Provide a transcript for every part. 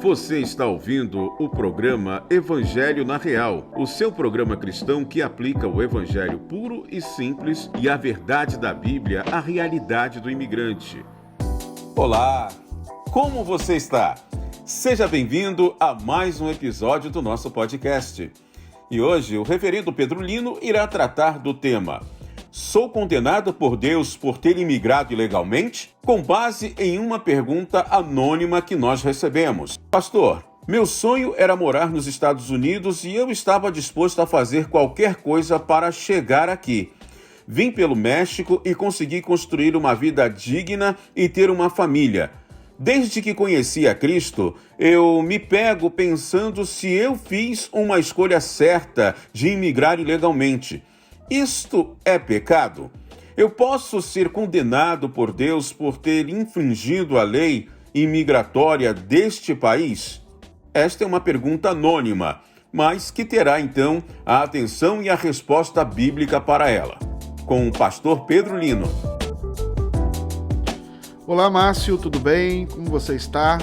Você está ouvindo o programa Evangelho na Real, o seu programa cristão que aplica o evangelho puro e simples e a verdade da Bíblia à realidade do imigrante. Olá, como você está? Seja bem-vindo a mais um episódio do nosso podcast. E hoje o reverendo Pedro Lino irá tratar do tema: sou condenado por Deus por ter imigrado ilegalmente? Com base em uma pergunta anônima que nós recebemos. Pastor, meu sonho era morar nos Estados Unidos e eu estava disposto a fazer qualquer coisa para chegar aqui. Vim pelo México e consegui construir uma vida digna e ter uma família. Desde que conheci a Cristo, eu me pego pensando se eu fiz uma escolha certa de imigrar ilegalmente. Isto é pecado? Eu posso ser condenado por Deus por ter infringido a lei imigratória deste país? Esta é uma pergunta anônima, mas que terá então a atenção e a resposta bíblica para ela. Com o pastor Pedro Lino. Olá, Márcio, tudo bem? Como você está?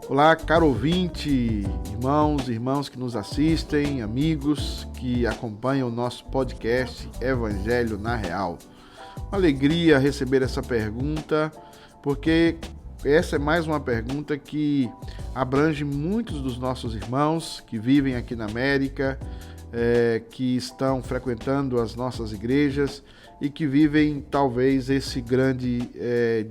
Olá, caro ouvinte, irmãos que nos assistem, amigos que acompanham o nosso podcast Evangelho na Real. Uma alegria receber essa pergunta, porque essa é mais uma pergunta que abrange muitos dos nossos irmãos que vivem aqui na América, que estão frequentando as nossas igrejas e que vivem talvez esse grande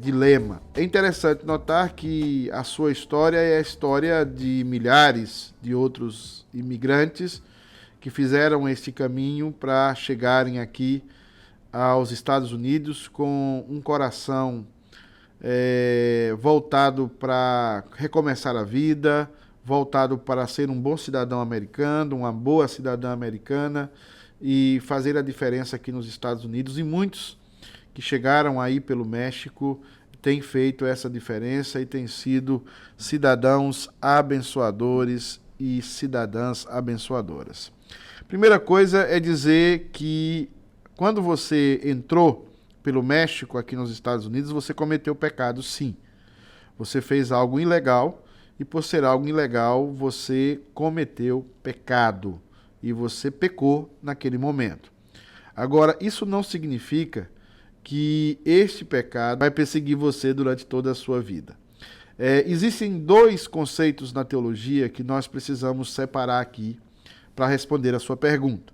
dilema. É interessante notar que a sua história é a história de milhares de outros imigrantes que fizeram este caminho para chegarem aqui aos Estados Unidos com um coração voltado para recomeçar a vida, voltado para ser um bom cidadão americano, uma boa cidadã americana e fazer a diferença aqui nos Estados Unidos. E muitos que chegaram aí pelo México têm feito essa diferença e têm sido cidadãos abençoadores e cidadãs abençoadoras. Primeira coisa é dizer que quando você entrou pelo México aqui nos Estados Unidos, você cometeu pecado, sim. Você fez algo ilegal e por ser algo ilegal, você cometeu pecado. E você pecou naquele momento. Agora, isso não significa que este pecado vai perseguir você durante toda a sua vida. Existem dois conceitos na teologia que nós precisamos separar aqui para responder a sua pergunta.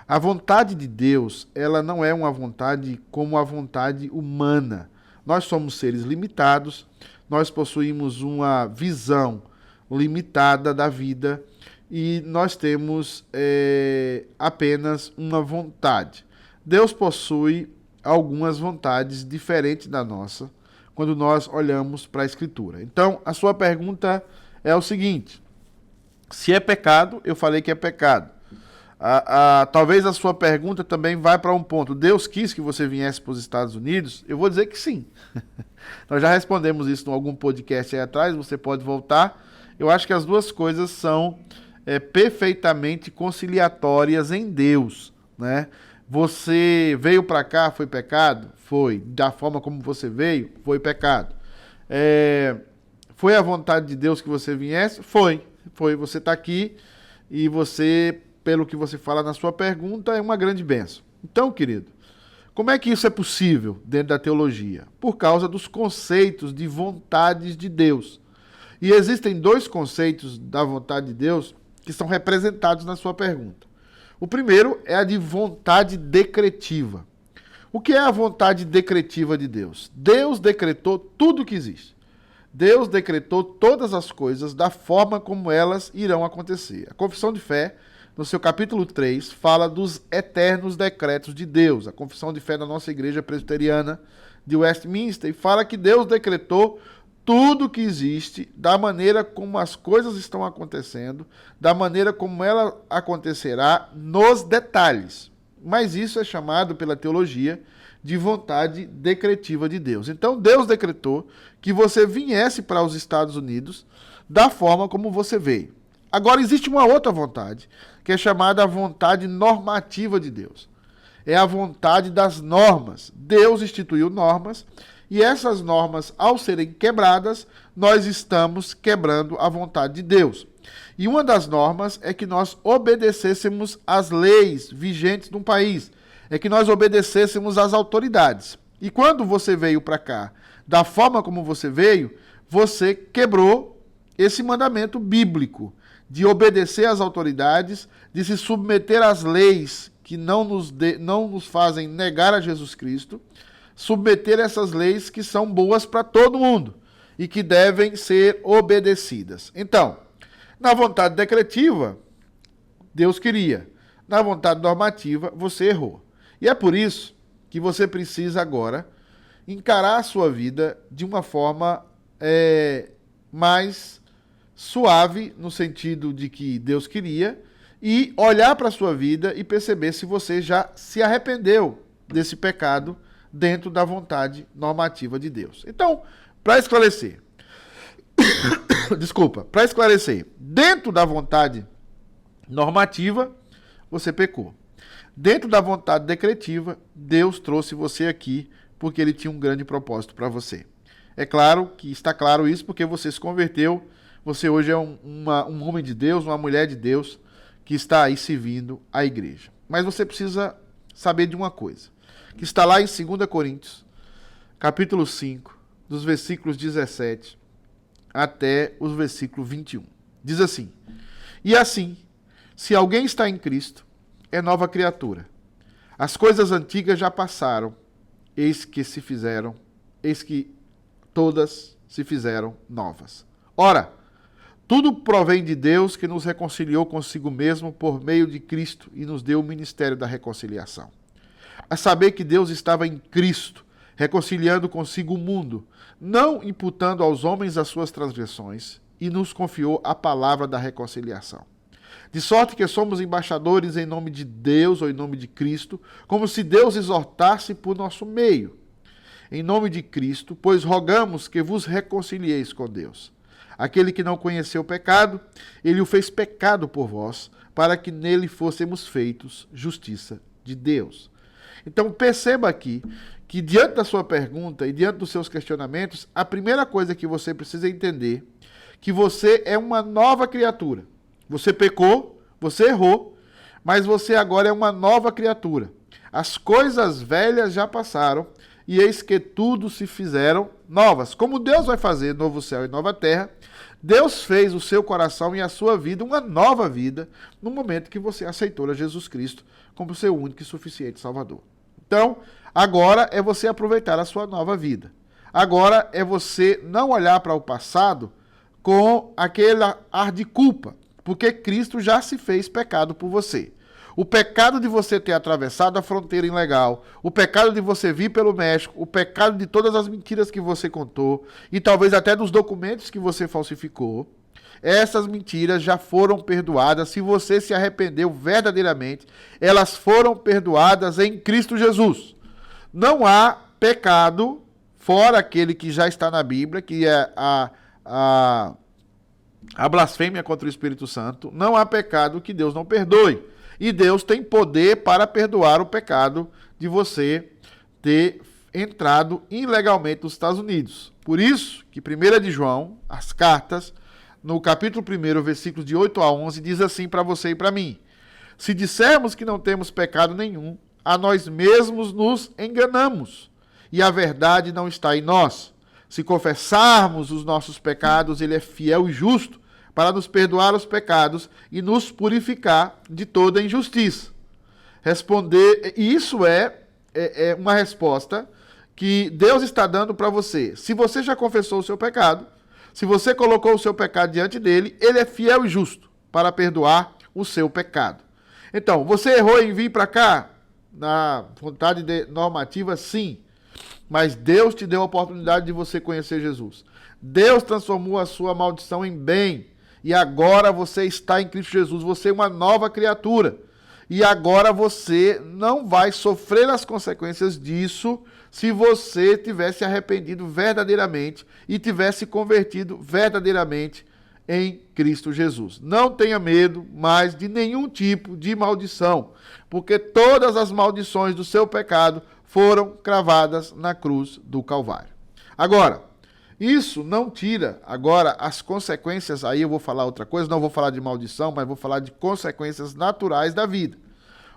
A vontade de Deus, ela não é uma vontade como a vontade humana. Nós somos seres limitados, nós possuímos uma visão limitada da vida e nós temos apenas uma vontade. Deus possui algumas vontades diferentes da nossa quando nós olhamos para a Escritura. Então, a sua pergunta é o seguinte: se é pecado, eu falei que é pecado. Talvez a sua pergunta também vai para um ponto: Deus quis que você viesse para os Estados Unidos? Eu vou dizer que sim. Nós já respondemos isso em algum podcast aí atrás, você pode voltar. Eu acho que as duas coisas são perfeitamente conciliatórias em Deus, né? Você veio para cá, foi pecado? Foi. Da forma como você veio, foi pecado. Foi a vontade de Deus que você viesse? Foi. Você está aqui e você, pelo que você fala na sua pergunta, é uma grande bênção. Então, querido, como é que isso é possível dentro da teologia? Por causa dos conceitos de vontades de Deus. E existem dois conceitos da vontade de Deus que são representados na sua pergunta. O primeiro é a de vontade decretiva. O que é a vontade decretiva de Deus? Deus decretou tudo o que existe. Deus decretou todas as coisas da forma como elas irão acontecer. A Confissão de Fé, no seu capítulo 3, fala dos eternos decretos de Deus. A Confissão de Fé da nossa Igreja Presbiteriana de Westminster e fala que Deus decretou tudo que existe, da maneira como as coisas estão acontecendo, da maneira como ela acontecerá nos detalhes. Mas isso é chamado pela teologia de vontade decretiva de Deus. Então Deus decretou que você viesse para os Estados Unidos da forma como você veio. Agora existe uma outra vontade, que é chamada a vontade normativa de Deus. É a vontade das normas. Deus instituiu normas. E essas normas, ao serem quebradas, nós estamos quebrando a vontade de Deus. E uma das normas é que nós obedecêssemos às leis vigentes de um país, é que nós obedecêssemos às autoridades. E quando você veio para cá, da forma como você veio, você quebrou esse mandamento bíblico de obedecer às autoridades, de se submeter às leis que não nos fazem negar a Jesus Cristo, submeter essas leis que são boas para todo mundo e que devem ser obedecidas. Então, na vontade decretiva, Deus queria. Na vontade normativa, você errou. E é por isso que você precisa agora encarar a sua vida de uma forma mais suave, no sentido de que Deus queria, e olhar para a sua vida e perceber se você já se arrependeu desse pecado dentro da vontade normativa de Deus. Então, para esclarecer, dentro da vontade normativa, você pecou. Dentro da vontade decretiva, Deus trouxe você aqui porque Ele tinha um grande propósito para você. É claro que está claro isso porque você se converteu, você hoje é um homem de Deus, uma mulher de Deus, que está aí servindo a igreja. Mas você precisa saber de uma coisa, que está lá em 2 Coríntios, capítulo 5, dos versículos 17 até os versículos 21. Diz assim: E assim, se alguém está em Cristo, é nova criatura. As coisas antigas já passaram, eis que todas se fizeram novas. Ora, tudo provém de Deus, que nos reconciliou consigo mesmo por meio de Cristo e nos deu o ministério da reconciliação. A saber que Deus estava em Cristo, reconciliando consigo o mundo, não imputando aos homens as suas transgressões, e nos confiou a palavra da reconciliação. De sorte que somos embaixadores em nome de Deus ou em nome de Cristo, como se Deus exortasse por nosso meio. Em nome de Cristo, pois rogamos que vos reconcilieis com Deus. Aquele que não conheceu o pecado, ele o fez pecado por vós, para que nele fôssemos feitos justiça de Deus. Então perceba aqui que diante da sua pergunta e diante dos seus questionamentos, a primeira coisa que você precisa entender é que você é uma nova criatura. Você pecou, você errou, mas você agora é uma nova criatura. As coisas velhas já passaram e eis que tudo se fizeram novas. Como Deus vai fazer novo céu e nova terra, Deus fez o seu coração e a sua vida uma nova vida no momento que você aceitou a Jesus Cristo como seu único e suficiente Salvador. Então, agora é você aproveitar a sua nova vida. Agora é você não olhar para o passado com aquele ar de culpa, porque Cristo já se fez pecado por você. O pecado de você ter atravessado a fronteira ilegal, o pecado de você vir pelo México, o pecado de todas as mentiras que você contou, e talvez até dos documentos que você falsificou, essas mentiras já foram perdoadas. Se você se arrependeu verdadeiramente, elas foram perdoadas em Cristo Jesus. Não há pecado, fora aquele que já está na Bíblia, que é a blasfêmia contra o Espírito Santo. Não há pecado que Deus não perdoe. E Deus tem poder para perdoar o pecado de você ter entrado ilegalmente nos Estados Unidos. Por isso que 1 de João, as cartas, no capítulo 1, versículos de 8 a 11, diz assim para você e para mim: Se dissermos que não temos pecado nenhum, a nós mesmos nos enganamos, e a verdade não está em nós. Se confessarmos os nossos pecados, Ele é fiel e justo para nos perdoar os pecados e nos purificar de toda injustiça. Isso é uma resposta que Deus está dando para você. Se você já confessou o seu pecado, se você colocou o seu pecado diante dele, Ele é fiel e justo para perdoar o seu pecado. Então, você errou em vir para cá? Na vontade normativa, sim. Mas Deus te deu a oportunidade de você conhecer Jesus. Deus transformou a sua maldição em bem. E agora você está em Cristo Jesus. Você é uma nova criatura. E agora você não vai sofrer as consequências disso se você tivesse arrependido verdadeiramente e tivesse convertido verdadeiramente em Cristo Jesus. Não tenha medo mais de nenhum tipo de maldição, porque todas as maldições do seu pecado foram cravadas na cruz do Calvário. Agora, Isso não tira. Agora, as consequências, aí eu vou falar outra coisa, não vou falar de maldição, mas vou falar de consequências naturais da vida.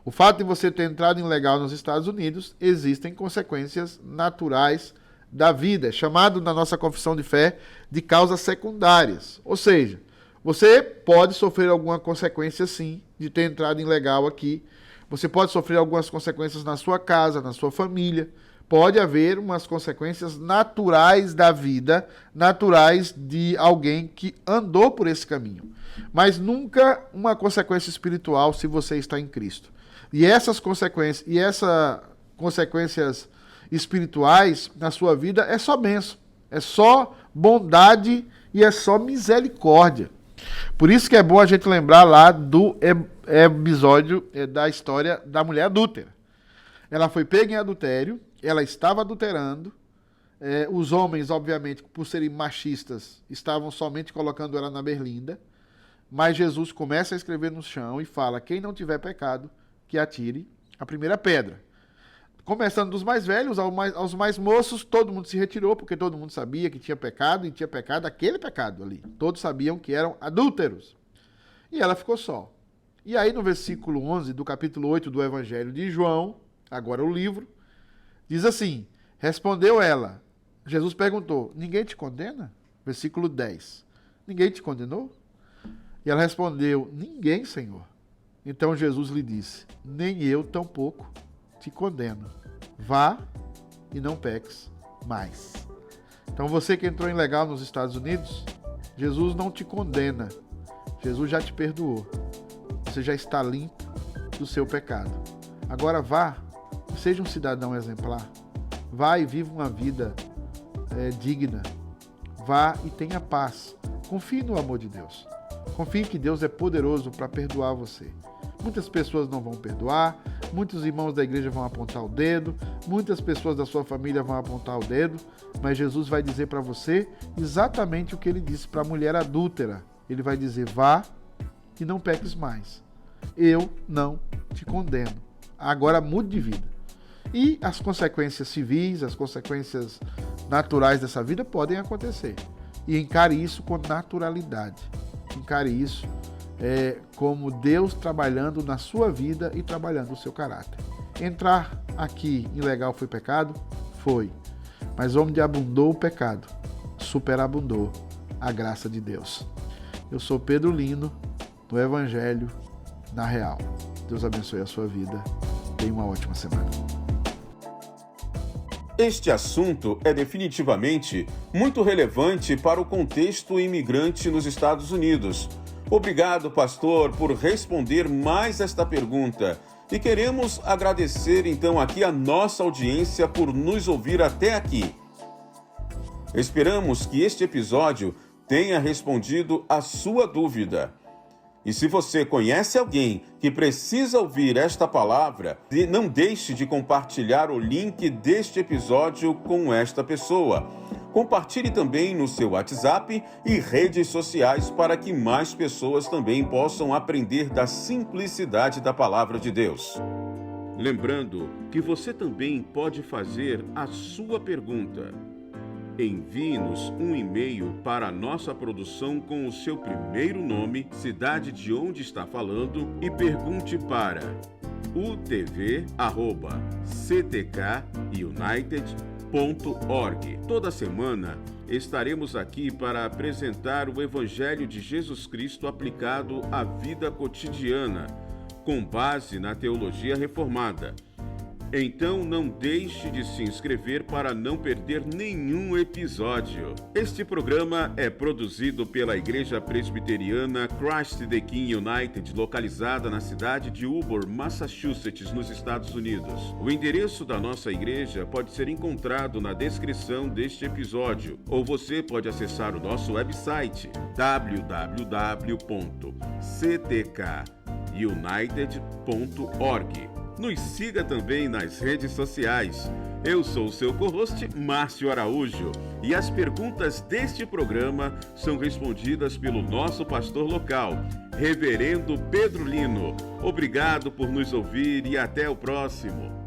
O fato de você ter entrado ilegal nos Estados Unidos, existem consequências naturais da vida, chamado na nossa confissão de fé de causas secundárias. Ou seja, você pode sofrer alguma consequência sim de ter entrado ilegal aqui. Você pode sofrer algumas consequências na sua casa, na sua família. Pode haver umas consequências naturais da vida, naturais de alguém que andou por esse caminho. Mas nunca uma consequência espiritual se você está em Cristo. E essas consequências espirituais na sua vida é só bênção, é só bondade e é só misericórdia. Por isso que é bom a gente lembrar lá do episódio da história da mulher adúltera. Ela foi pega em adultério, ela estava adulterando, os homens, obviamente, por serem machistas, estavam somente colocando ela na berlinda, mas Jesus começa a escrever no chão e fala: quem não tiver pecado, que atire a primeira pedra. Começando dos mais velhos aos mais moços, todo mundo se retirou, porque todo mundo sabia que tinha pecado, e tinha pecado, aquele pecado ali. Todos sabiam que eram adúlteros. E ela ficou só. E aí no versículo 11 do capítulo 8 do Evangelho de João, agora o livro, diz assim: respondeu ela. Jesus perguntou: ninguém te condena? Versículo 10. Ninguém te condenou? E ela respondeu: ninguém, Senhor. Então Jesus lhe disse: nem eu tampouco te condeno. Vá e não peques mais. Então você que entrou ilegal nos Estados Unidos, Jesus não te condena. Jesus já te perdoou. Você já está limpo do seu pecado. Agora vá, seja um cidadão exemplar. Vá e viva uma vida digna. Vá e tenha paz. Confie no amor de Deus. Confie que Deus é poderoso para perdoar você. Muitas pessoas não vão perdoar, muitos irmãos da igreja vão apontar o dedo, muitas pessoas da sua família vão apontar o dedo, mas Jesus vai dizer para você exatamente o que ele disse para a mulher adúltera. Ele vai dizer: vá e não peques mais. Eu não te condeno. Agora mude de vida. E as consequências civis, as consequências naturais dessa vida podem acontecer. E encare isso com naturalidade. Encare isso como Deus trabalhando na sua vida e trabalhando o seu caráter. Entrar aqui ilegal foi pecado? Foi. Mas onde abundou o pecado, superabundou a graça de Deus. Eu sou Pedro Lino, do Evangelho na Real. Deus abençoe a sua vida. Tenha uma ótima semana. Este assunto é definitivamente muito relevante para o contexto imigrante nos Estados Unidos. Obrigado, pastor, por responder mais esta pergunta. E queremos agradecer então aqui a nossa audiência por nos ouvir até aqui. Esperamos que este episódio tenha respondido a sua dúvida. E se você conhece alguém que precisa ouvir esta palavra, não deixe de compartilhar o link deste episódio com esta pessoa. Compartilhe também no seu WhatsApp e redes sociais para que mais pessoas também possam aprender da simplicidade da palavra de Deus. Lembrando que você também pode fazer a sua pergunta. Envie-nos um e-mail para a nossa produção com o seu primeiro nome, cidade de onde está falando e pergunte para utv@ctkunited.org. Toda semana estaremos aqui para apresentar o Evangelho de Jesus Cristo aplicado à vida cotidiana, com base na teologia reformada. Então não deixe de se inscrever para não perder nenhum episódio. Este programa é produzido pela Igreja Presbiteriana Christ the King United, localizada na cidade de Ubor, Massachusetts, nos Estados Unidos. O endereço da nossa igreja pode ser encontrado na descrição deste episódio, ou você pode acessar o nosso website www.ctkunited.org. Nos siga também nas redes sociais. Eu sou o seu co-host, Márcio Araújo, e as perguntas deste programa são respondidas pelo nosso pastor local, Reverendo Pedro Lino. Obrigado por nos ouvir e até o próximo.